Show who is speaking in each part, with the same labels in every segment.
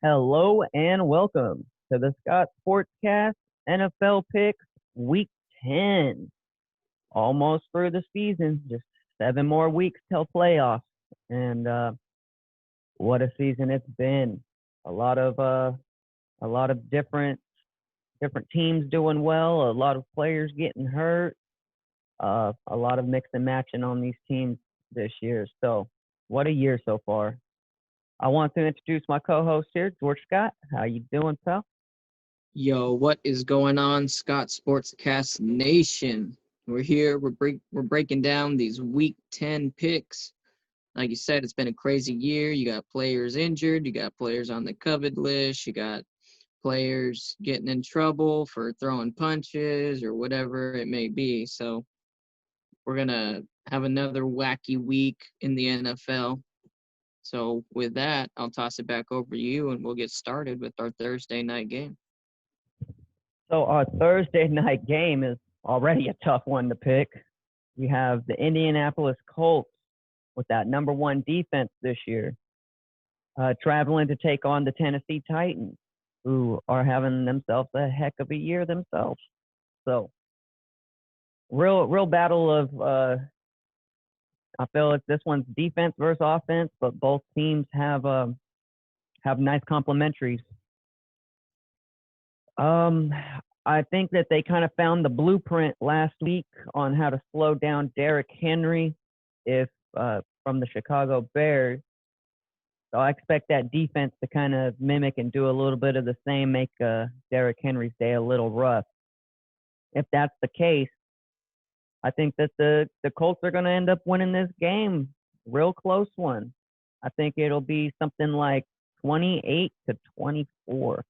Speaker 1: Hello and welcome to the Scott Sportscast NFL Picks Week 10. Almost through the season, just 7 more weeks till playoffs. And what a season it's been. A lot of different teams doing well, a lot of players getting hurt, a lot of mix and matching on these teams this year. So, what a year so far. I want to introduce my co-host here, George Scott. How you doing, pal?
Speaker 2: Yo, what is going on, Scott Sportscast Nation? We're here. We're breaking down these Week 10 picks. Like you said, it's been a crazy year. You got players injured. You got players on the COVID list. You got players getting in trouble for throwing punches or whatever it may be. So we're gonna have another wacky week in the NFL. So with that, I'll toss it back over to you, and we'll get started with our Thursday night game.
Speaker 1: So our Thursday night game is already a tough one to pick. We have the Indianapolis Colts with that number one defense this year, traveling to take on the Tennessee Titans, who are having themselves a heck of a year themselves. So real battle of I feel like this one's defense versus offense, but both teams have nice complementaries. Um, I think that they kind of found the blueprint last week on how to slow down Derrick Henry if from the Chicago Bears. So I expect that defense to kind of mimic and do a little bit of the same, make Derrick Henry's day a little rough. If that's the case, I think that the Colts are going to end up winning this game. Real close one. I think it'll be something like 28-24. Colts.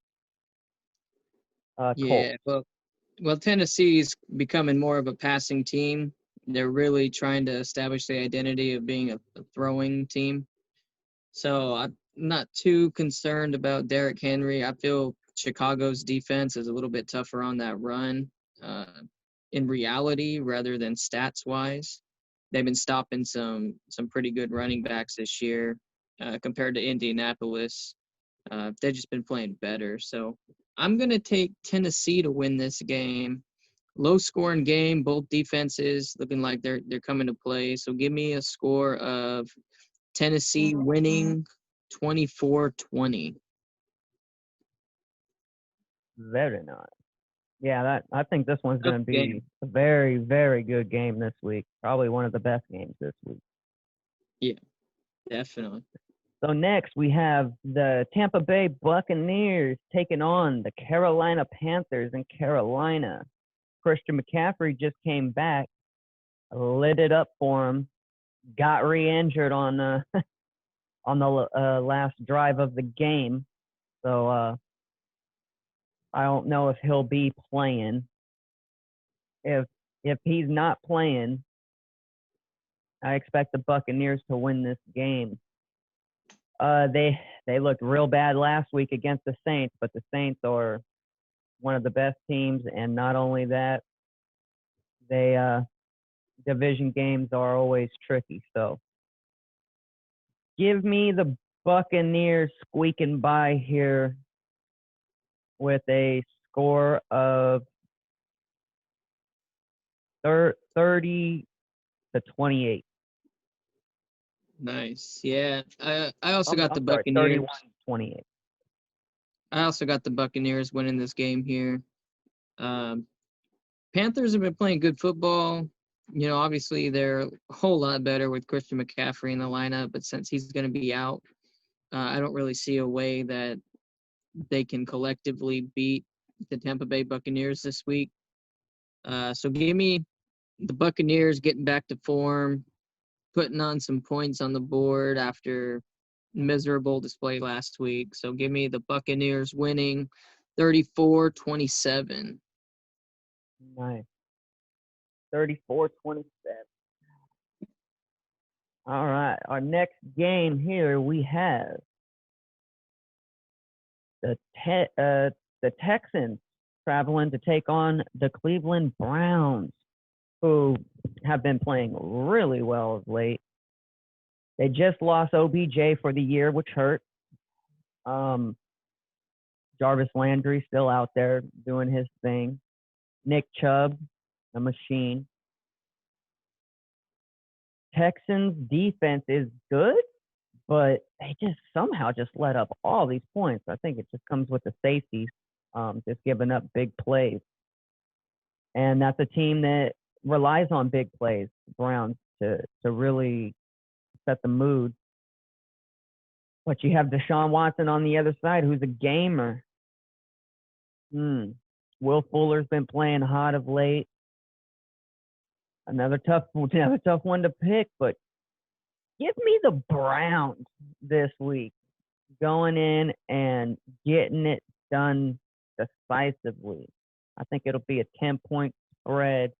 Speaker 2: Yeah, well, Tennessee's becoming more of a passing team. They're really trying to establish the identity of being a throwing team. So I'm not too concerned about Derrick Henry. I feel Chicago's defense is a little bit tougher on that run. Uh, in reality, rather than stats wise, they've been stopping some pretty good running backs this year compared to Indianapolis. They've just been playing better. So I'm going to take Tennessee to win this game. Low scoring game, both defenses looking like they're coming to play. So give me a score of Tennessee winning 24-20.
Speaker 1: Very nice. Yeah, I think this one's
Speaker 2: Tough
Speaker 1: going to be
Speaker 2: game.
Speaker 1: a very, very good game this week. Probably one of the best games this week.
Speaker 2: Yeah, definitely.
Speaker 1: So next we have the Tampa Bay Buccaneers taking on the Carolina Panthers in Carolina. Christian McCaffrey just came back, lit it up for him, got re-injured on on the last drive of the game. So I don't know if he'll be playing. If he's not playing, I expect the Buccaneers to win this game. They looked real bad last week against the Saints, but the Saints are one of the best teams, and not only that, they division games are always tricky. So give me the Buccaneers squeaking by here with a score of 30-28.
Speaker 2: Nice. Yeah, I also
Speaker 1: I'm,
Speaker 2: got the
Speaker 1: I'm sorry,
Speaker 2: Buccaneers.
Speaker 1: 31-28.
Speaker 2: I also got the Buccaneers winning this game here. Um, Panthers have been playing good football. Obviously they're a whole lot better with Christian McCaffrey in the lineup, but since he's going to be out, I don't really see a way that they can collectively beat the Tampa Bay Buccaneers this week. So give me the Buccaneers getting back to form, putting on some points on the board after miserable display last week. So give me the Buccaneers winning 34-27.
Speaker 1: Nice. 34-27. All right. Our next game here we have the Texans traveling to take on the Cleveland Browns, who have been playing really well of late. They just lost OBJ for the year, which hurt. Jarvis Landry still out there doing his thing. Nick Chubb, a machine. Texans defense is good, but they just somehow just let up all these points. I think it just comes with the safeties, just giving up big plays. And that's a team that relies on big plays, the Browns, to really set the mood. But you have Deshaun Watson on the other side, who's a gamer. Will Fuller's been playing hot of late. Another tough one to pick, but give me the Browns this week, going in and getting it done decisively. I think it'll be a 10-point spread.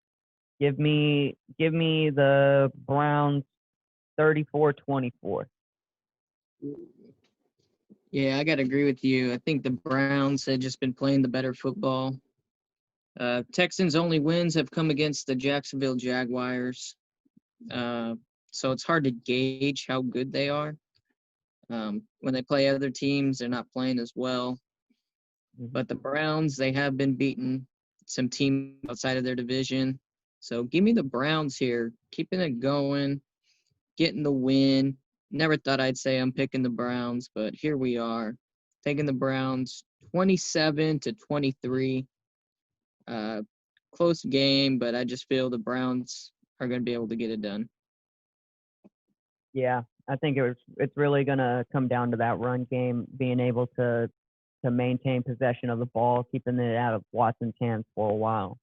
Speaker 1: Give me the Browns 34-24.
Speaker 2: Yeah, I gotta agree with you. I think the Browns have just been playing the better football. Texans' only wins have come against the Jacksonville Jaguars. So it's hard to gauge how good they are. When they play other teams, they're not playing as well. But the Browns, they have been beating some teams outside of their division. So give me the Browns here, keeping it going, getting the win. Never thought I'd say I'm picking the Browns, but here we are, taking the Browns 27-23. Close game, but I just feel the Browns are going to be able to get it done.
Speaker 1: Yeah, I think it's really going to come down to that run game, being able to maintain possession of the ball, keeping it out of Watson's hands for a while.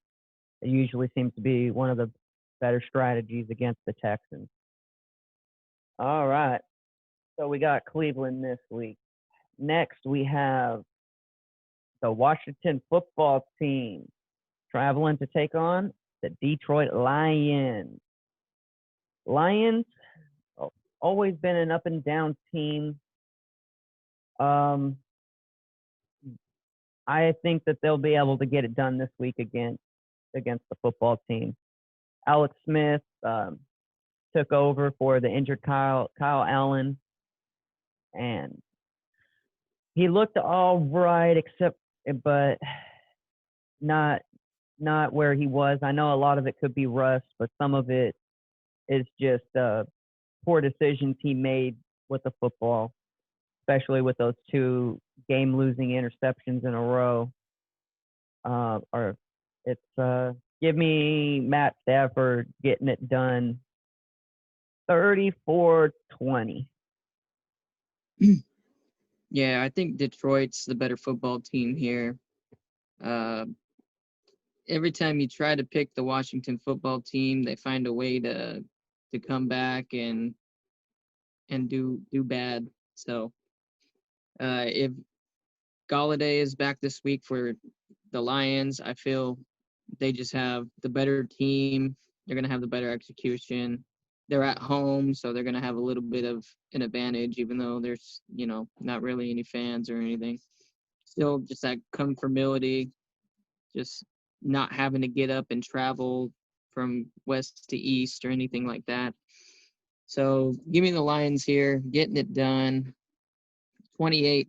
Speaker 1: It usually seems to be one of the better strategies against the Texans. All right. So we got Cleveland this week. Next, we have the Washington football team traveling to take on the Detroit Lions. Lions, always been an up and down team. I think that they'll be able to get it done this week against the football team. Alex Smith took over for the injured Kyle Allen, and he looked all right, but not where he was. I know a lot of it could be rust, but some of it is just poor decisions he made with the football, especially with those 2 game-losing interceptions in a row. Give me Matt Stafford getting it done 34-20.
Speaker 2: Yeah, I think Detroit's the better football team here. Every time you try to pick the Washington football team, they find a way to come back and do bad. So if Galladay is back this week for the Lions, I feel they just have the better team. They're going to have the better execution. They're at home, so they're going to have a little bit of an advantage, even though there's, not really any fans or anything. Still just that comfortability, just not having to get up and travel from west to east or anything like that. So give me the Lions here, getting it done 28-17.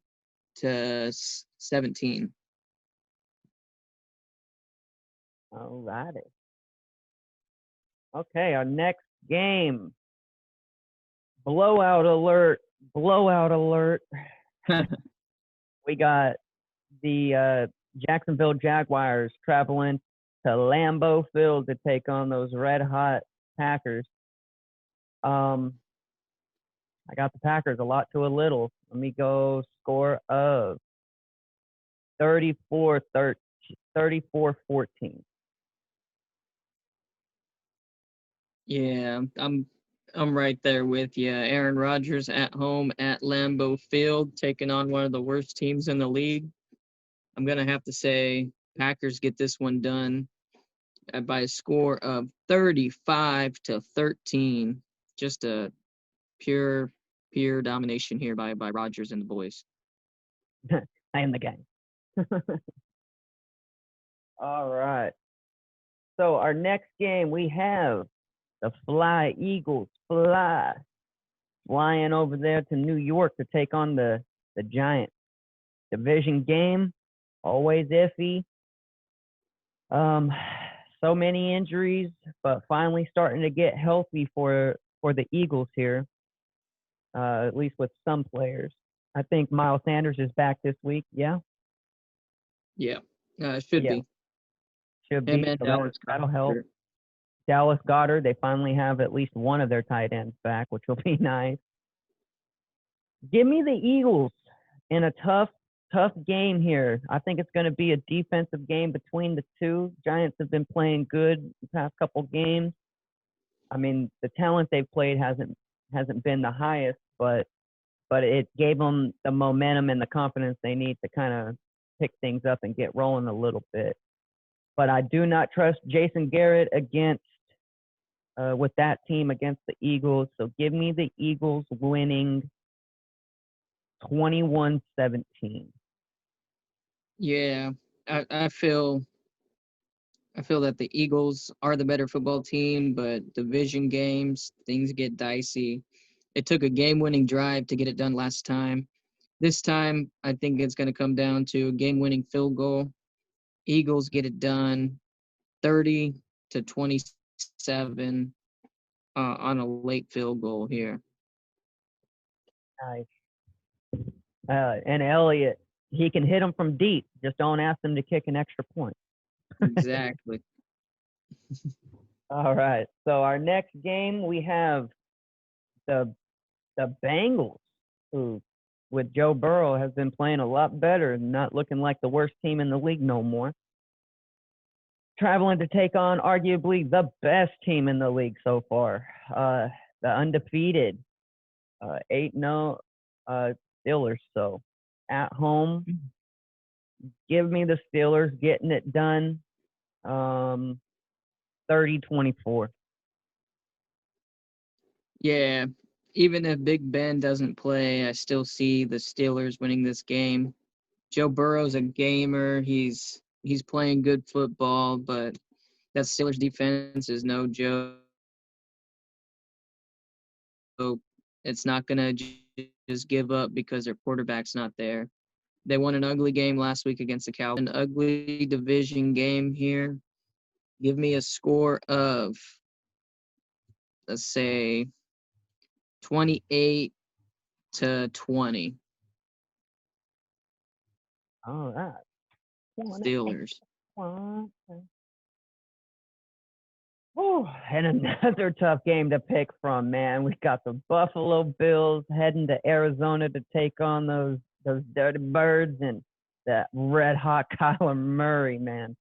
Speaker 1: All righty. Okay, our next game. Blowout alert. We got the Jacksonville Jaguars traveling to Lambeau Field to take on those red-hot Packers. I got the Packers a lot to a little. Let me go score of 34-14.
Speaker 2: Yeah, I'm right there with you. Aaron Rodgers at home at Lambeau Field, taking on one of the worst teams in the league. I'm gonna have to say Packers get this one done by a score of 35-13. Just a pure domination here by Rodgers and the boys.
Speaker 1: I am the gang. All right. So our next game, we have the Fly Eagles flying over there to New York to take on the Giants. Division game. always iffy. Um, so many injuries, but finally starting to get healthy for the Eagles here. At least with some players. I think Miles Sanders is back this week. Yeah,
Speaker 2: Yeah, it should
Speaker 1: yeah,
Speaker 2: be
Speaker 1: should
Speaker 2: him
Speaker 1: be.
Speaker 2: and
Speaker 1: So
Speaker 2: Dallas
Speaker 1: that'll help.
Speaker 2: Goedert.
Speaker 1: Dallas Goddard, they finally have at least one of their tight ends back, which will be nice. Give me the Eagles in a tough game here. I think it's going to be a defensive game between the two. Giants have been playing good the past couple games. I mean, the talent they've played hasn't been the highest, but it gave them the momentum and the confidence they need to kind of pick things up and get rolling a little bit. But I do not trust Jason Garrett against with that team against the Eagles. So give me the Eagles winning 21-17.
Speaker 2: Yeah, I, I feel I feel that the Eagles are the better football team, but division games, things get dicey. It took a game-winning drive to get it done last time. This time, I think it's going to come down to a game-winning field goal. Eagles get it done 30 to 27 on a late field goal here.
Speaker 1: Nice. And Elliott, he can hit them from deep. Just don't ask them to kick an extra point.
Speaker 2: Exactly.
Speaker 1: All right. So our next game we have the Bengals, who with Joe Burrow has been playing a lot better, not looking like the worst team in the league no more. Traveling to take on arguably the best team in the league so far, the undefeated 8-0 Steelers. So at home, give me the Steelers getting it done, 30-24.
Speaker 2: Yeah, even if Big Ben doesn't play, I still see the Steelers winning this game. Joe Burrow's a gamer. He's playing good football, but that Steelers defense is no joke. It's not gonna just give up because their quarterback's not there. They won an ugly game last week against the Cowboys. An ugly division game here. Give me a score of, let's say, 28 to 20.
Speaker 1: All right.
Speaker 2: Steelers.
Speaker 1: Oh, and another tough game to pick from, man. We got the Buffalo Bills heading to Arizona to take on those dirty birds and that red hot Kyler Murray, man.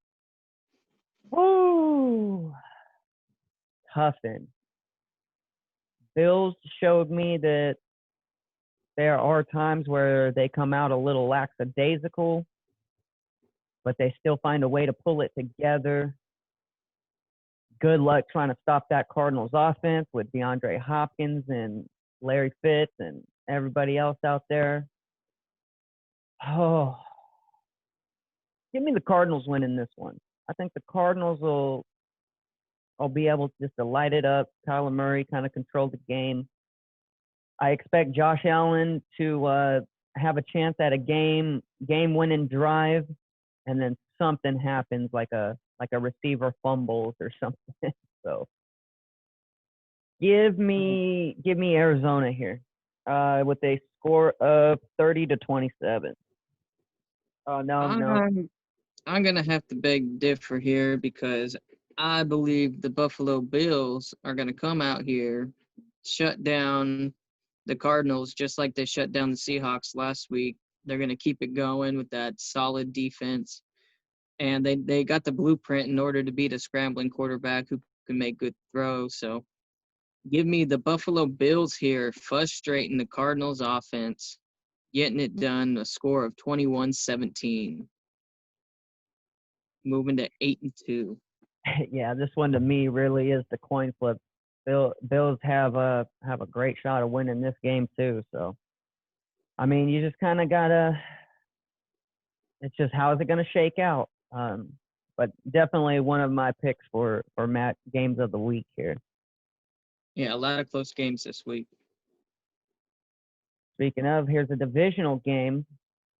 Speaker 1: Woo! Toughin'. Bills showed me that there are times where they come out a little lackadaisical, but they still find a way to pull it together. Good luck trying to stop that Cardinals offense with DeAndre Hopkins and Larry Fitz and everybody else out there. Oh, give me the Cardinals winning this one. I think the Cardinals will be able just to light it up. Kyler Murray kind of control the game. I expect Josh Allen to have a chance at a game-winning drive, and then something happens like a receiver fumbles or something. So give me Arizona here with a score of 30-27. Oh no.
Speaker 2: I'm gonna have to beg differ here because I believe the Buffalo Bills are gonna come out here, shut down the Cardinals just like they shut down the Seahawks last week. They're gonna keep it going with that solid defense, and they got the blueprint in order to beat a scrambling quarterback who can make good throws. So give me the Buffalo Bills here, frustrating the Cardinals offense, getting it done, a score of 21-17. Moving to 8-2.
Speaker 1: Yeah, this one to me really is the coin flip. Bills have a great shot of winning this game too. So, I mean, you just kind of gotta. It's just how is it going to shake out? But definitely one of my picks for Matt games of the week here.
Speaker 2: Yeah, a lot of close games this week.
Speaker 1: Speaking of, here's a divisional game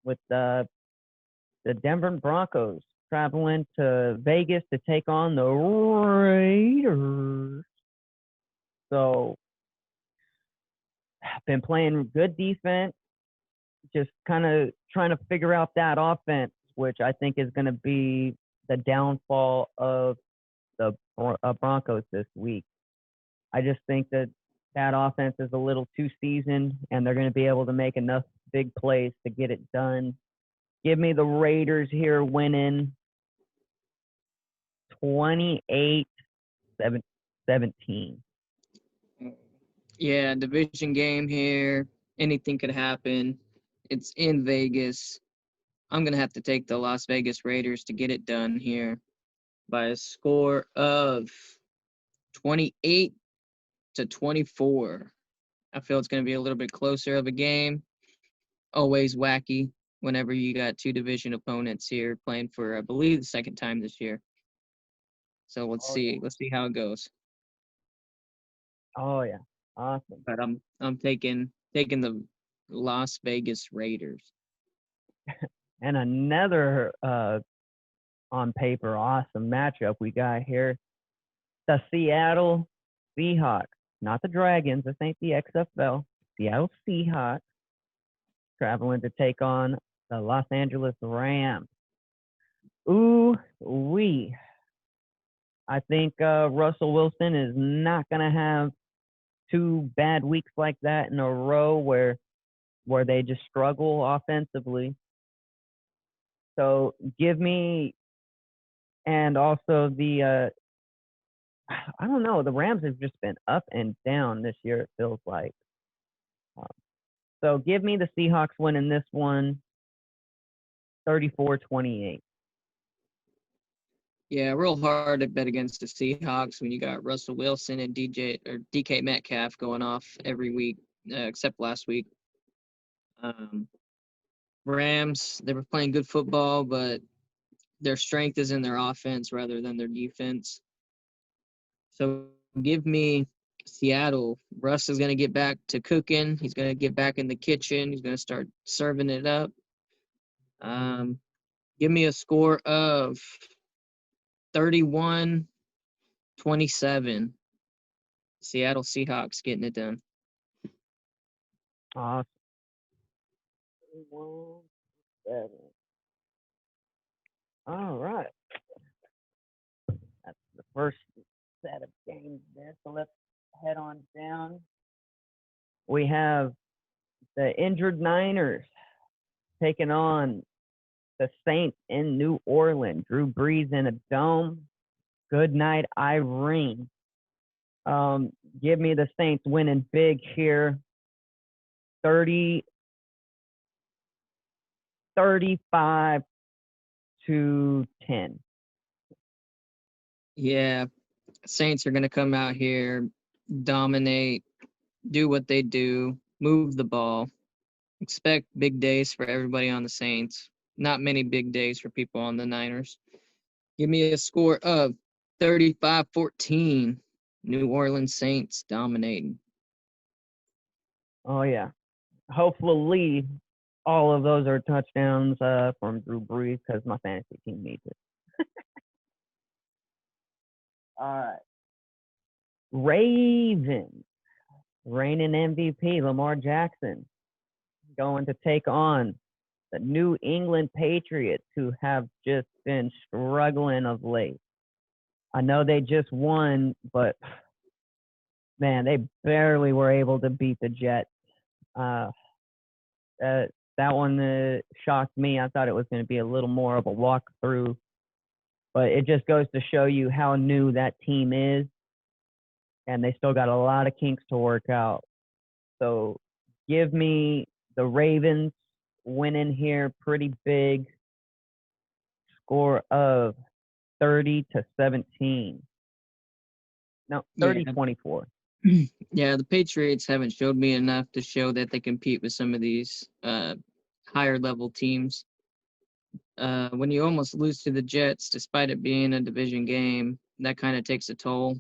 Speaker 1: with the Denver Broncos traveling to Vegas to take on the Raiders. So, been playing good defense, just kind of trying to figure out that offense, which I think is going to be the downfall of the Broncos this week. I just think that offense is a little too seasoned, and they're going to be able to make enough big plays to get it done. Give me the Raiders here winning 28-17.
Speaker 2: Yeah, division game here. Anything could happen. It's in Vegas. I'm going to have to take the Las Vegas Raiders to get it done here by a score of 28-24. I feel it's going to be a little bit closer of a game. Always wacky whenever you got two division opponents here playing for, I believe, the second time this year. So let's see.
Speaker 1: Yeah.
Speaker 2: Let's see how it goes.
Speaker 1: Oh yeah, awesome.
Speaker 2: But I'm taking the Las Vegas Raiders.
Speaker 1: And another on paper awesome matchup we got here. The Seattle Seahawks, not the Dragons. This ain't the XFL. Seattle Seahawks traveling to take on the Los Angeles Rams. Ooh, I think Russell Wilson is not going to have two bad weeks like that in a row where they just struggle offensively. So give me, and also the I don't know, the Rams have just been up and down this year, it feels like. So give me the Seahawks winning this one 34-28.
Speaker 2: Yeah, real hard to bet against the Seahawks when you got Russell Wilson and DK Metcalf going off every week, except last week. Rams, they were playing good football, but their strength is in their offense rather than their defense. So give me Seattle. Russ is going to get back to cooking. He's going to get back in the kitchen. He's going to start serving it up. Give me a score of 31-27. Seattle Seahawks getting it done.
Speaker 1: Awesome. All right. That's the first set of games there. So let's head on down. We have the injured Niners taking on the Saints in New Orleans. Drew Brees in a dome. Good night, Irene. Give me the Saints winning big here. 35-10.
Speaker 2: Yeah, Saints are going to come out here, dominate, do what they do, move the ball. Expect big days for everybody on the Saints. Not many big days for people on the Niners. Give me a score of 35-14. New Orleans Saints dominating.
Speaker 1: Oh, yeah. Hopefully, all of those are touchdowns from Drew Brees because my fantasy team needs it. All right. Ravens, reigning MVP, Lamar Jackson, going to take on the New England Patriots, who have just been struggling of late. I know they just won, but man, they barely were able to beat the Jets. That one shocked me. I thought it was going to be a little more of a walkthrough, but it just goes to show you how new that team is, and they still got a lot of kinks to work out. So give me the Ravens winning here pretty big, score of 30-17. No, 30-24.
Speaker 2: Yeah, the Patriots haven't showed me enough to show that they compete with some of these higher level teams. When you almost lose to the Jets, despite it being a division game, that kind of takes a toll.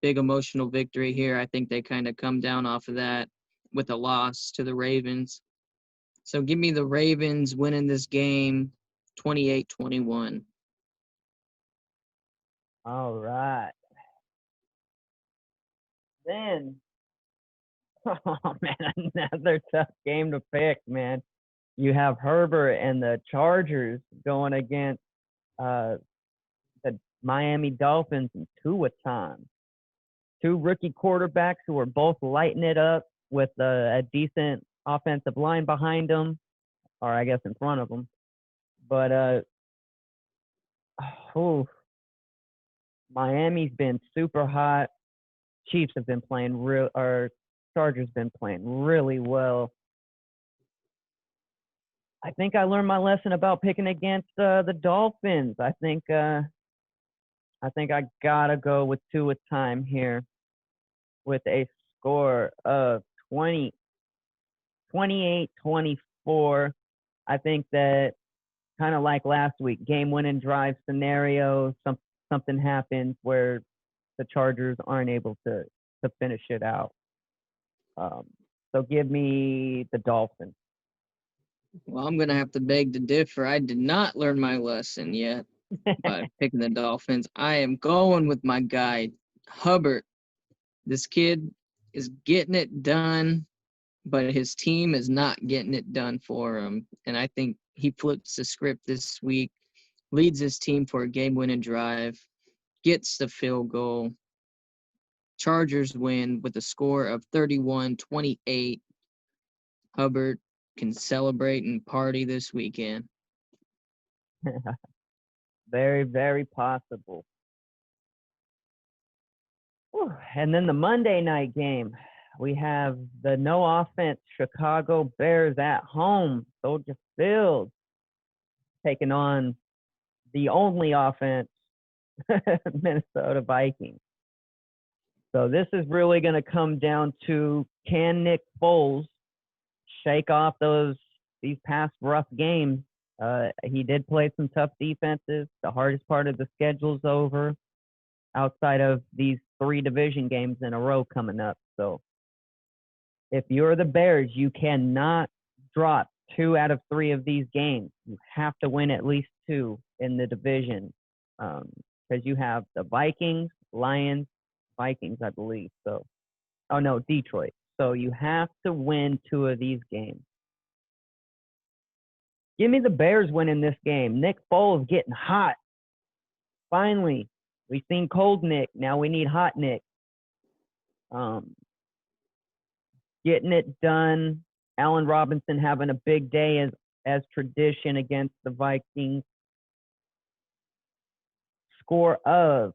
Speaker 2: Big emotional victory here. I think they kind of come down off of that with a loss to the Ravens. So give me the Ravens winning this game 28-21.
Speaker 1: All right. Then, oh man, another tough game to pick, man. You have Herbert and the Chargers going against the Miami Dolphins in Tua time. Two rookie quarterbacks who are both lighting it up with a decent offensive line behind them, or I guess in front of them. But oh, Miami's been super hot. Chiefs have been playing or Chargers been playing really well. I think I learned my lesson about picking against the Dolphins. I think I gotta go with Tua time here with a score of 28-24. I think that kind of like last week, game-winning drive scenario, something happens where the Chargers aren't able to finish it out. So give me the Dolphins.
Speaker 2: Well, I'm going to have to beg to differ. I did not learn my lesson yet by picking the Dolphins. I am going with my guy, Hubbard. This kid is getting it done, but his team is not getting it done for him. And I think he flips the script this week, leads his team for a game-winning drive, gets the field goal. Chargers win with a score of 31-28. Hubbard can celebrate and party this weekend.
Speaker 1: Very, very possible. Whew. And then the Monday night game, we have the no offense Chicago Bears at home, Soldier Field, taking on the only offense Minnesota Vikings. So this is really going to come down to, can Nick Foles shake off these past rough games? He did play some tough defenses. The hardest part of the schedule's over, outside of these 3 division games in a row coming up. So if you're the Bears, you cannot drop 2 out of 3 of these games. You have to win at least 2 in the division, because you have the Vikings, Lions, Vikings, I believe. So, oh no, Detroit. So you have to win 2 of these games. Give me the Bears winning this game. Nick Foles getting hot. Finally, we've seen cold Nick. Now we need hot Nick. Getting it done. Allen Robinson having a big day as tradition against the Vikings. Score of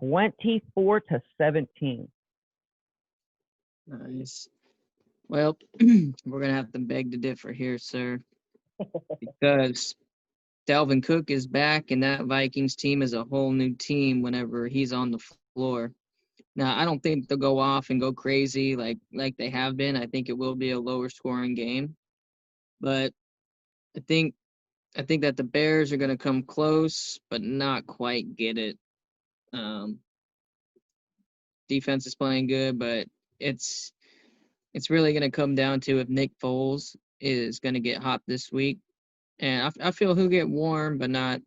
Speaker 1: 24-17.
Speaker 2: Nice. Well, we're going to have to beg to differ here, sir, because Dalvin Cook is back, and that Vikings team is a whole new team whenever he's on the floor. Now, I don't think they'll go off and go crazy like they have been. I think it will be a lower scoring game. But I think that the Bears are going to come close, but not quite get it. Defense is playing good, but it's really going to come down to if Nick Foles is going to get hot this week. And I feel he'll get warm, but not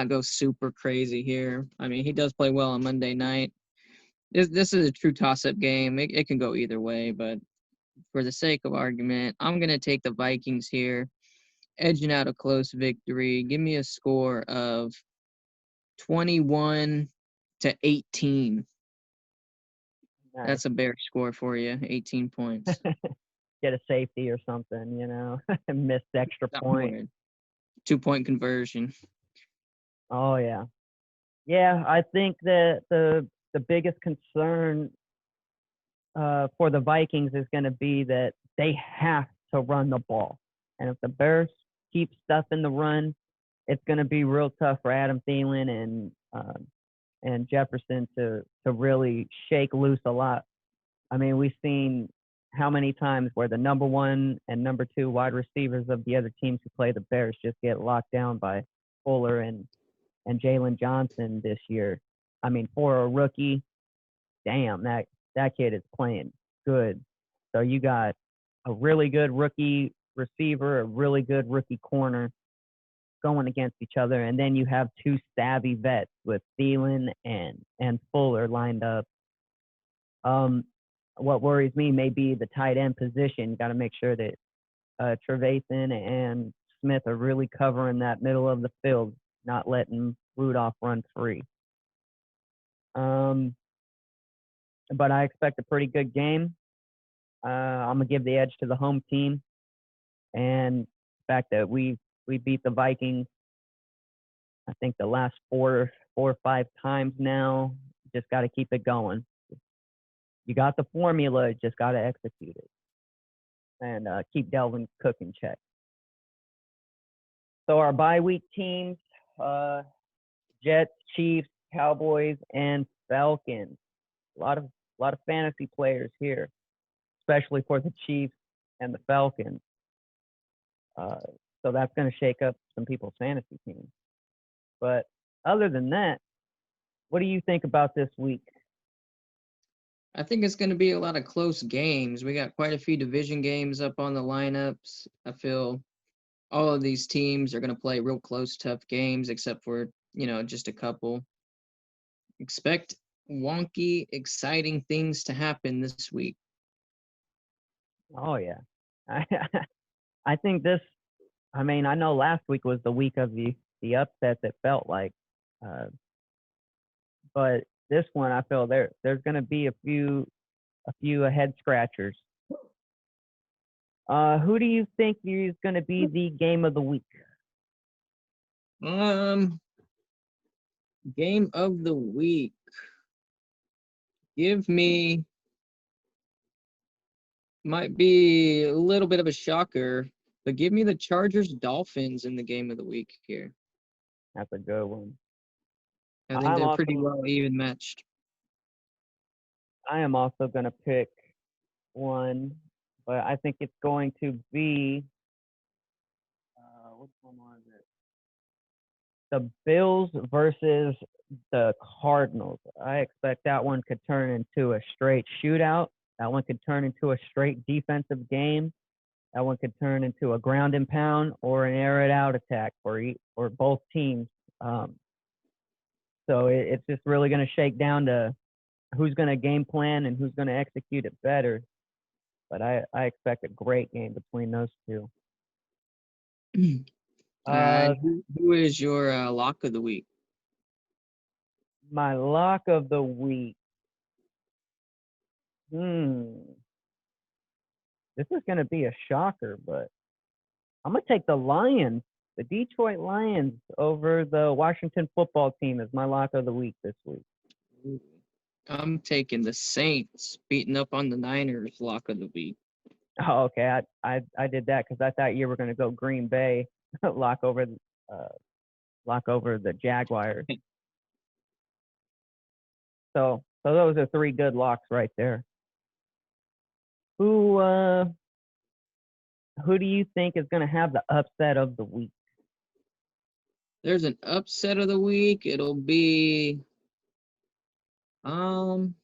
Speaker 2: go super crazy here. I mean, he does play well on Monday night. This is a true toss-up game. It can go either way, but for the sake of argument, I'm going to take the Vikings here, edging out a close victory. Give me a score of 21-18.
Speaker 1: Nice.
Speaker 2: That's a Bear score for you, 18 points.
Speaker 1: Get a safety or something, missed extra point.
Speaker 2: 2-point conversion.
Speaker 1: Oh, yeah. Yeah, I think that the biggest concern for the Vikings is going to be that they have to run the ball. And if the Bears keep stuffing the run, it's going to be real tough for Adam Thielen and Jefferson to really shake loose a lot. I mean, we've seen how many times where the number 1 and number 2 wide receivers of the other teams who play the Bears just get locked down by Fuller and Jalen Johnson this year. I mean, for a rookie, damn, that kid is playing good. So you got a really good rookie receiver, a really good rookie corner going against each other, and then you have two savvy vets with Thielen and Fuller lined up. What worries me may be the tight end position. Got to make sure that Trevathan and Smith are really covering that middle of the field, not letting Rudolph run free. But I expect a pretty good game. I'm gonna give the edge to the home team, and the fact that we beat the Vikings, I think the last four or five times now. Just got to keep it going. You got the formula, just got to execute it, and keep Delvin Cook in check. So our bye week teams: Jets, Chiefs, Cowboys, and Falcons. A lot of fantasy players here, especially for the Chiefs and the Falcons. So that's going to shake up some people's fantasy teams. But other than that, what do you think about this week?
Speaker 2: I think it's going to be a lot of close games. We got quite a few division games up on the lineups. I feel all of these teams are going to play real close, tough games, except for, just a couple. Expect wonky, exciting things to happen this week.
Speaker 1: Oh, yeah. I think this, I know last week was the week of the upsets, it felt like. But this one, I feel there's going to be a few head scratchers. Who do you think is going to be the game of the week?
Speaker 2: Game of the week. Give me, might be a little bit of a shocker, but give me the Chargers-Dolphins in the game of the week here.
Speaker 1: That's a good one.
Speaker 2: I think they're pretty well even matched.
Speaker 1: I am also going to pick one, but I think it's going to be which one was it? The Bills versus the Cardinals. I expect that one could turn into a straight shootout. That one could turn into a straight defensive game. That one could turn into a ground and pound or an air it out attack for both teams. So it's just really going to shake down to who's going to game plan and who's going to execute it better. But I expect a great game between those two.
Speaker 2: Who is your lock of the week?
Speaker 1: My lock of the week. This is going to be a shocker, but I'm going to take the Lions, the Detroit Lions, over the Washington football team as my lock of the week this week.
Speaker 2: I'm taking the Saints beating up on the Niners lock of the week.
Speaker 1: Oh, okay. I did that because I thought you were going to go Green Bay lock over the Jaguars. So those are three good locks right there. Who do you think is going to have the upset of the week?
Speaker 2: There's an upset of the week. It'll be well,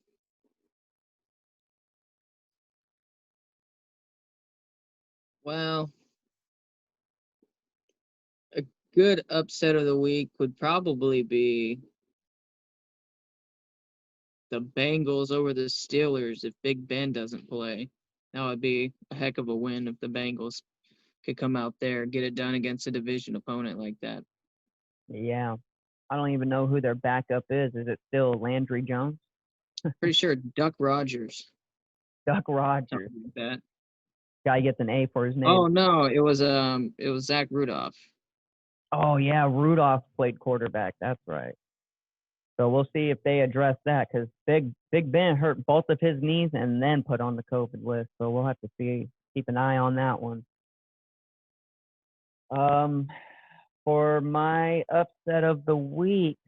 Speaker 2: a good upset of the week would probably be the Bengals over the Steelers if Big Ben doesn't play. That would be a heck of a win if the Bengals could come out there and get it done against a division opponent like that.
Speaker 1: Yeah. I don't even know who their backup is. Is it still Landry Jones?
Speaker 2: Pretty sure Duck Rogers.
Speaker 1: Duck Rogers.
Speaker 2: Something like that.
Speaker 1: Guy gets an A for his name.
Speaker 2: Oh no, it was Zach Rudolph.
Speaker 1: Oh yeah, Rudolph played quarterback. That's right. So we'll see if they address that because Big Ben hurt both of his knees and then put on the COVID list. So we'll have to keep an eye on that one. For my upset of the week,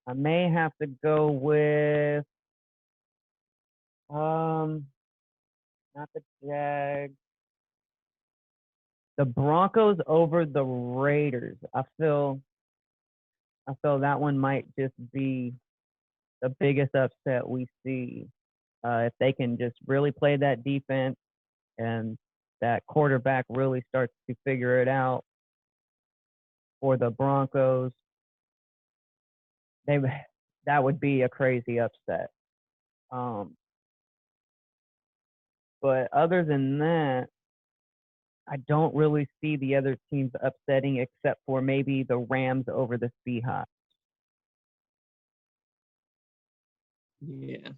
Speaker 1: I may have to go with not the Jags. The Broncos over the Raiders. I feel that one might just be the biggest upset we see. If they can just really play that defense and that quarterback really starts to figure it out for the Broncos, that would be a crazy upset. But other than that, I don't really see the other teams upsetting except for maybe the Rams over the Seahawks.
Speaker 2: Yeah.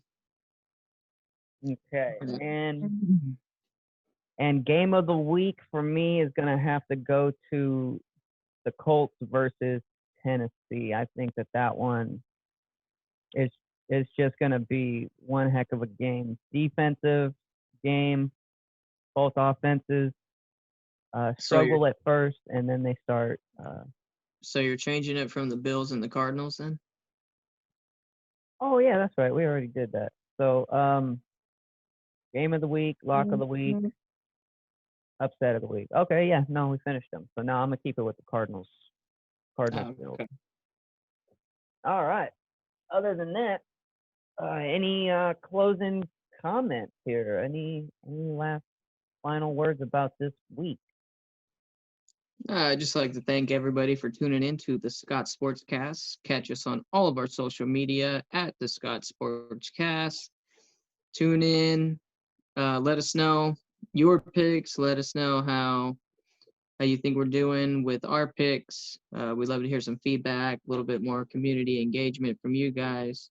Speaker 1: Okay. And game of the week for me is going to have to go to the Colts versus Tennessee. I think that one is just going to be one heck of a game. Defensive game, both offenses struggle at first, and then they start.
Speaker 2: So you're changing it from the Bills and the Cardinals then?
Speaker 1: Oh yeah, that's right. We already did that. So game of the week, lock of the week, upset of the week. Okay, yeah, no, we finished them. So now I'm gonna keep it with the Cardinals. Cardinals. Okay. All right. Other than that, any closing comments here? Any last final words about this week?
Speaker 2: I'd just like to thank everybody for tuning in to the Scott Sportscast. Catch us on all of our social media at the Scott Sportscast. Tune in. Let us know your picks. Let us know how you think we're doing with our picks. We'd love to hear some feedback, a little bit more community engagement from you guys.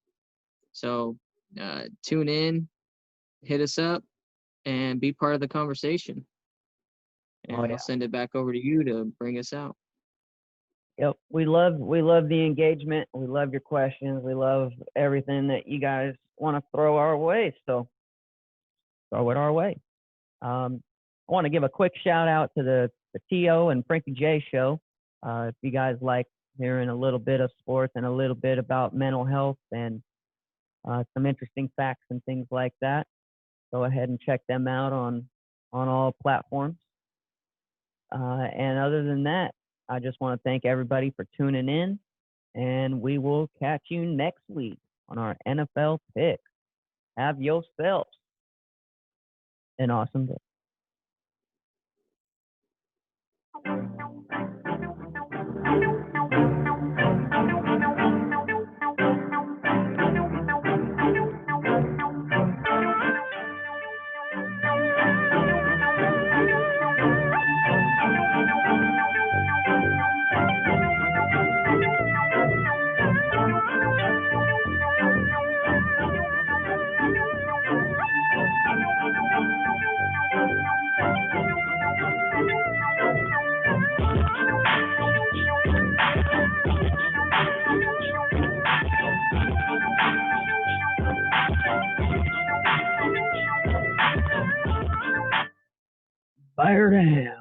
Speaker 2: So tune in, hit us up, and be part of the conversation. And I'll send it back over to you to bring us out.
Speaker 1: Yep, we love the engagement. We love your questions. We love everything that you guys want to throw our way. So throw it our way. I want to give a quick shout out to the T.O. and Frankie J show. If you guys like hearing a little bit of sports and a little bit about mental health and some interesting facts and things like that, go ahead and check them out on all platforms. And other than that, I just want to thank everybody for tuning in, and we will catch you next week on our NFL picks. Have yourselves an awesome day. Fire down.